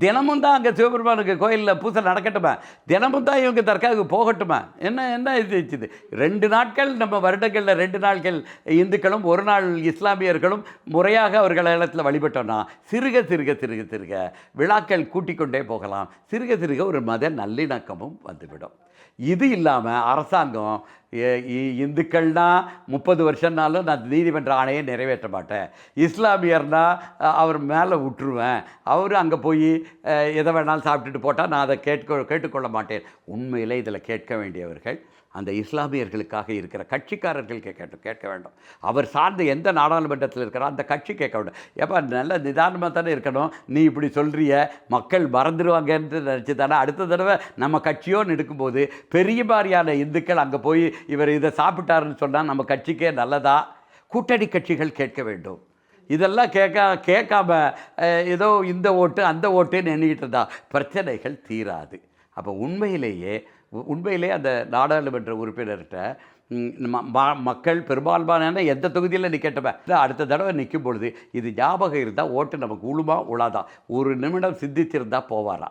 தினமும் தான் அங்கே சிவபெருமானுக்கு கோயிலில் பூசை நடக்கட்டுமா, தினமும் தான் இவங்க தர்காவுக்கு போகட்டுமா, என்ன என்ன இது வச்சுது. 2 நாட்கள் நம்ம வருடங்களில் 2 நாட்கள் இந்துக்களும் 1 நாள் இஸ்லாமியர்களும் முறையாக அவர்கள் இடத்துல வழிபட்டோன்னா சிறுக சிறுக சிறுக சிறுக விழாக்கள் கூட்டிக் கொண்டே போகலாம். சிறுக சிறுக ஒரு மத நல்லிணக்கமும் வந்துவிடும். இது இல்லாமல் அரசாங்கம் இந்துக்கள்னால் 30 வருஷம்னாலும் நான் நீதிமன்ற ஆணையை நிறைவேற்ற மாட்டேன், இஸ்லாமியர்னால் அவர் மேலே விட்டுருவேன், அவர் அங்கே போய் எதை வேணாலும் சாப்பிட்டுட்டு போட்டால் நான் அதை கேட்டுக்கொள்ள மாட்டேன். உண்மையில் இதில் கேட்க வேண்டியவர்கள் அந்த இஸ்லாமியர்களுக்காக இருக்கிற கட்சிக்காரர்கள் கேட்க வேண்டும். அவர் சார்ந்த எந்த நாடாளுமன்றத்தில் இருக்கிறார் அந்த கட்சி கேட்க வேண்டும். ஏப்பா நல்ல நிதானமாக தானே இருக்கணும், நீ இப்படி சொல்கிறிய மக்கள் மறந்துடுவாங்கன்னு நினச்சி தானே அடுத்த தடவை நம்ம கட்சியோன்னு எடுக்கும்போது பெரிய மாதிரியான இந்துக்கள் அங்கே போய் இவர் இதை சாப்பிட்டாருன்னு சொன்னால் நம்ம கட்சிக்கே நல்லதா? கூட்டணி கட்சிகள் கேட்க வேண்டும். இதெல்லாம் கேட்காம ஏதோ இந்த ஓட்டு அந்த ஓட்டுன்னு எண்ணிக்கிட்டு இருந்தால் பிரச்சனைகள் தீராது. அப்போ உண்மையிலே அந்த நாடாளுமன்ற உறுப்பினர்கிட்ட மக்கள் பெரும்பான்மையான எந்த தொகுதியில் நிற்கட்டுமே அடுத்த தடவை நிற்கும் பொழுது இது ஞாபகம் இருந்தால் ஓட்டு நமக்கு உழுமா உழாதான் 1 நிமிடம் சிந்திச்சிருந்தால் போவாரா?